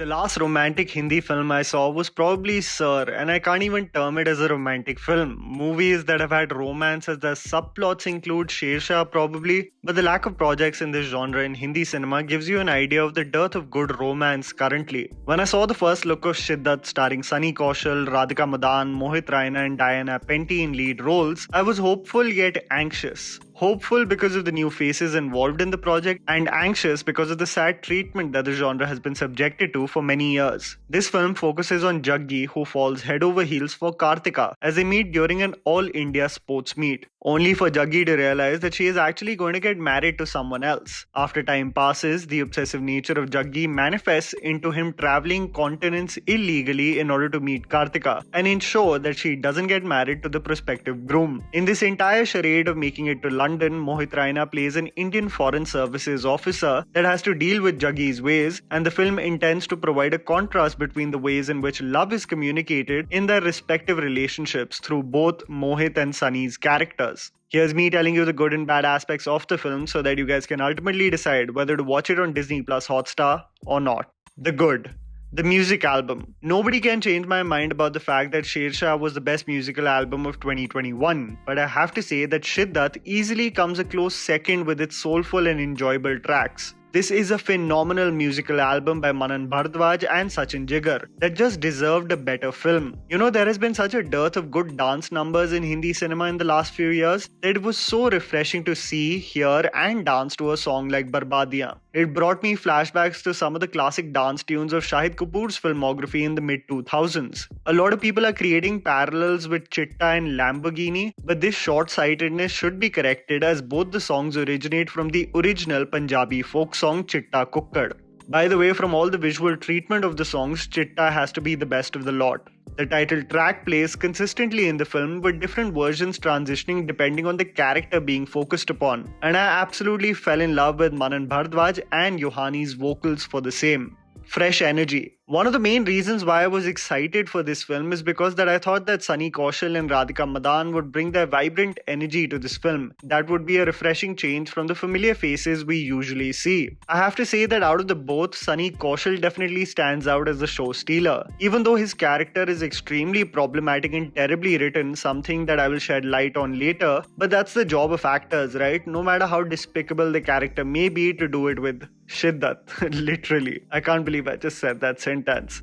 The last romantic Hindi film I saw was probably Sir, and I can't even term it as a romantic film. Movies that have had romance as their subplots include Shershaah probably, but the lack of projects in this genre in Hindi cinema gives you an idea of the dearth of good romance currently. When I saw the first look of Shiddat starring Sunny Kaushal, Radhika Madan, Mohit Raina and Diana Penty in lead roles, I was hopeful yet anxious. Hopeful because of the new faces involved in the project, and anxious because of the sad treatment that the genre has been subjected to for many years. This film focuses on Jaggi, who falls head over heels for Kartika as they meet during an all India sports meet, only for Jaggi to realize that she is actually going to get married to someone else. After time passes, the obsessive nature of Jaggi manifests into him traveling continents illegally in order to meet Kartika and ensure that she doesn't get married to the prospective groom. In this entire charade of making it to London, Mohit Raina plays an Indian Foreign Services officer that has to deal with Jaggi's ways, and the film intends to provide a contrast between the ways in which love is communicated in their respective relationships through both Mohit and Sunny's characters. Here's me telling you the good and bad aspects of the film so that you guys can ultimately decide whether to watch it on Disney Plus Hotstar or not. The good. The music album. Nobody can change my mind about the fact that Shershaah was the best musical album of 2021, but I have to say that Shiddat easily comes a close second with its soulful and enjoyable tracks. This is a phenomenal musical album by Manan Bharadwaj and Sachin Jigar that just deserved a better film. You know, there has been such a dearth of good dance numbers in Hindi cinema in the last few years that it was so refreshing to see, hear and dance to a song like Barbadiyan. It brought me flashbacks to some of the classic dance tunes of Shahid Kapoor's filmography in the mid-2000s. A lot of people are creating parallels with Chitta and Lamborghini, but this short-sightedness should be corrected as both the songs originate from the original Punjabi folk song Chitta Kukkad. By the way, from all the visual treatment of the songs, Chitta has to be the best of the lot. The title track plays consistently in the film with different versions transitioning depending on the character being focused upon. And I absolutely fell in love with Manan Bharadwaj and Yohani's vocals for the same. Fresh energy. One of the main reasons why I was excited for this film is because that I thought that Sunny Kaushal and Radhika Madan would bring their vibrant energy to this film. That would be a refreshing change from the familiar faces we usually see. I have to say that out of the both, Sunny Kaushal definitely stands out as the show stealer. Even though his character is extremely problematic and terribly written, something that I will shed light on later, but that's the job of actors, right? No matter how despicable the character may be, to do it with Shiddat. Literally. I can't believe I just said that sentence.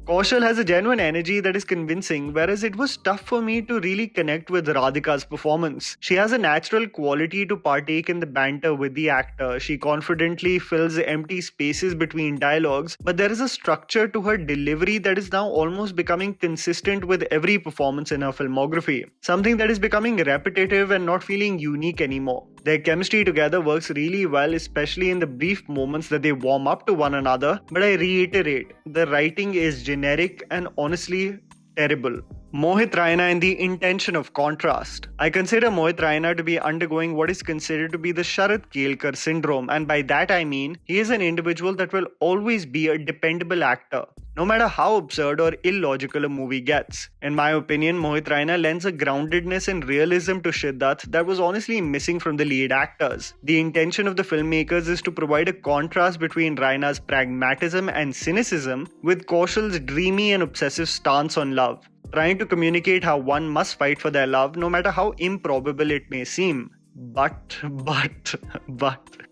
Kaushal has a genuine energy that is convincing, whereas it was tough for me to really connect with Radhika's performance. She has a natural quality to partake in the banter with the actor. She confidently fills empty spaces between dialogues, but there is a structure to her delivery that is now almost becoming consistent with every performance in her filmography. Something that is becoming repetitive and not feeling unique anymore. Their chemistry together works really well, especially in the brief moments that they warm up to one another, but I reiterate, the writing is generic and honestly terrible. Mohit Raina and the intention of contrast. I consider Mohit Raina to be undergoing what is considered to be the Sharat Kelkar syndrome, and by that I mean he is an individual that will always be a dependable actor, no matter how absurd or illogical a movie gets. In my opinion, Mohit Raina lends a groundedness and realism to Shiddat that was honestly missing from the lead actors. The intention of the filmmakers is to provide a contrast between Raina's pragmatism and cynicism with Kaushal's dreamy and obsessive stance on love, trying to communicate how one must fight for their love no matter how improbable it may seem. But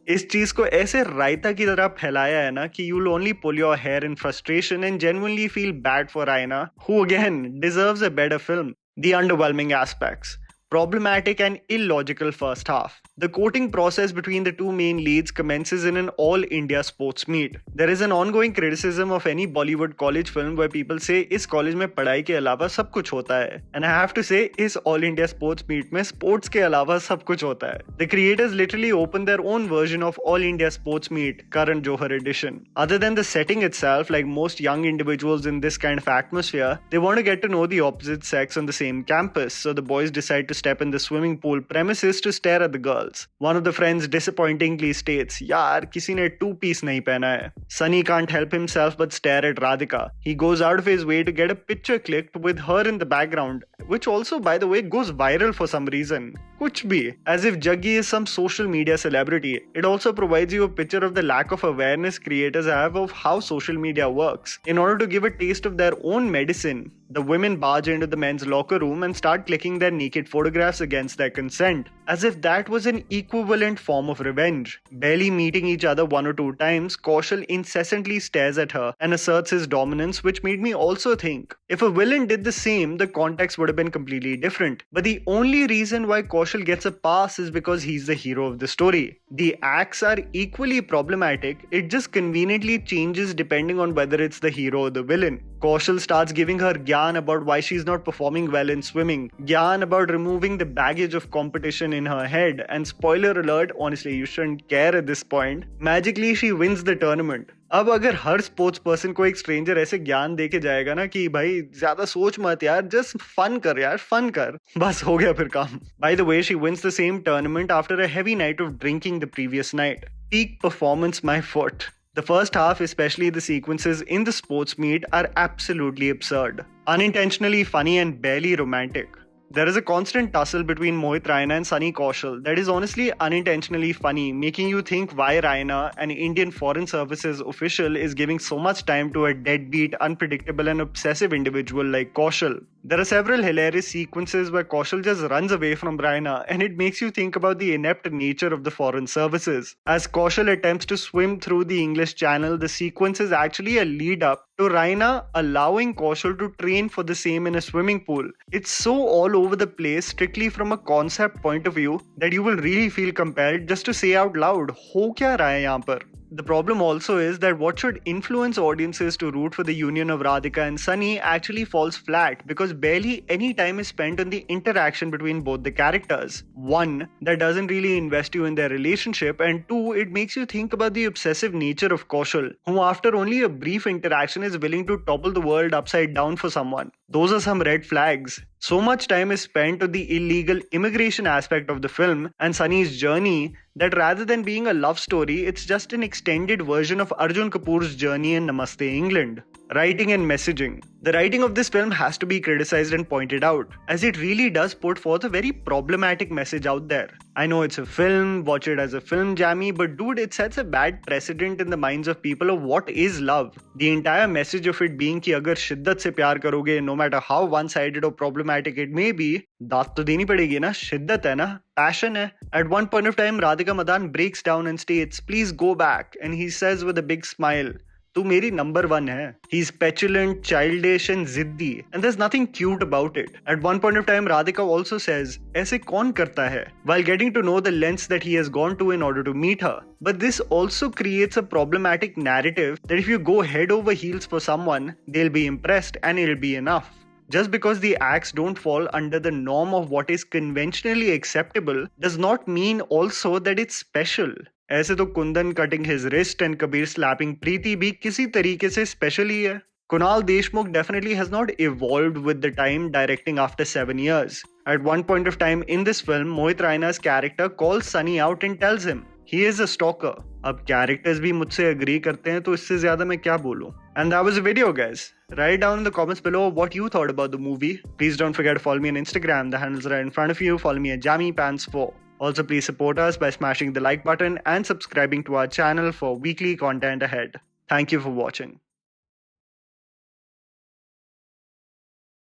इस चीज को ऐसे रायता की तरह फैलाया है ना कि you'll only pull your hair in frustration and genuinely feel bad for Raina, who again deserves a better film. The underwhelming aspects. Problematic and illogical first half. The courting process between the two main leads commences in an all-India sports meet. There is an ongoing criticism of any Bollywood college film where people say इस college में पढ़ाई के अलावा सब कुछ होता है. And I have to say, इस all-India sports meet में sports के अलावा सब कुछ होता है. The creators literally opened their own version of all-India sports meet, Karan Johar edition. Other than the setting itself, like most young individuals in this kind of atmosphere, they want to get to know the opposite sex on the same campus, so the boys decide to step in the swimming pool premises to stare at the girls. One of the friends disappointingly states, "Yaar, kisi ne two-piece nahi pehna hai." Sunny can't help himself but stare at Radhika. He goes out of his way to get a picture clicked with her in the background, which also, by the way, goes viral for some reason. Kuch bhi. As if Jaggi is some social media celebrity. It also provides you a picture of the lack of awareness creators have of how social media works. In order to give a taste of their own medicine, the women barge into the men's locker room and start clicking their naked photographs against their consent, as if that was an equivalent form of revenge. Barely meeting each other one or two times, Kaushal incessantly stares at her and asserts his dominance, which made me also think, if a villain did the same, the context would have been completely different. But the only reason why Kaushal gets a pass is because he's the hero of the story. The acts are equally problematic, it just conveniently changes depending on whether it's the hero or the villain. Kaushal starts giving her gyan about why she's not performing well in swimming, gyan about removing the baggage of competition in her head, and spoiler alert, honestly you shouldn't care at this point, magically she wins the tournament. अब अगर हर sports person को एक stranger ऐसे ज्ञान दे के जाएगा ना कि भाई ज्यादा सोच मत यार, जस्ट फन कर यार, फन कर, बस हो गया फिर काम. By the way, she wins the same tournament after a heavy night of drinking the previous night. Peak performance, my foot. The first half, especially the sequences in the sports meet, are absolutely absurd, unintentionally funny and barely romantic. There is a constant tussle between Mohit Raina and Sunny Kaushal that is honestly unintentionally funny, making you think why Raina, an Indian Foreign Services official, is giving so much time to a deadbeat, unpredictable and obsessive individual like Kaushal. There are several hilarious sequences where Kaushal just runs away from Raina, and it makes you think about the inept nature of the foreign services. As Kaushal attempts to swim through the English Channel, the sequence is actually a lead up to Raina allowing Kaushal to train for the same in a swimming pool. It's so all over the place strictly from a concept point of view that you will really feel compelled just to say out loud, "Ho kya raha hai yahan par?" The problem also is that what should influence audiences to root for the union of Radhika and Sunny actually falls flat because barely any time is spent on the interaction between both the characters. One, that doesn't really invest you in their relationship, and two, it makes you think about the obsessive nature of Kaushal, who after only a brief interaction is willing to topple the world upside down for someone. Those are some red flags. So much time is spent on the illegal immigration aspect of the film and Sunny's journey that rather than being a love story, it's just an extended version of Arjun Kapoor's journey in Namaste England. Writing and messaging. The writing of this film has to be criticized and pointed out, as it really does put forth a very problematic message out there. I know it's a film, watch it as a film jammy, but dude, it sets a bad precedent in the minds of people of what is love. The entire message of it being कि अगर शिद्दत से प्यार करोगे, no matter how one-sided or problematic it may be, दात तो देनी पड़ेगी ना, शिद्दत है ना, passion है. At one point of time, Radhika Madan breaks down and states, "Please go back," and he says with a big smile, "तू मेरी number one है." He's petulant, childish and ziddy, and there's nothing cute about it. At one point of time, Radhika also says, "ऐसे कौन करता है?" while getting to know the lengths that he has gone to in order to meet her. But this also creates a problematic narrative that if you go head over heels for someone, they'll be impressed and it'll be enough. Just because the acts don't fall under the norm of what is conventionally acceptable does not mean also that it's special. ऐसे तो Kundan cutting his wrist and Kabir slapping Preeti भी किसी तरीके से special ही है. Kunal Deshmukh definitely has not evolved with the time directing after 7 years. At one point of time in this film, Mohit Raina's character calls Sunny out and tells him he is a stalker. अब characters भी मुझसे agree करते हैं तो इससे ज़्यादा मैं क्या बोलूँ? And that was the video, guys. Write down in the comments below what you thought about the movie. Please don't forget to follow me on Instagram. The handles are right in front of you. Follow me at JammyPants4. Also, please support us by smashing the like button and subscribing to our channel for weekly content ahead. Thank you for watching.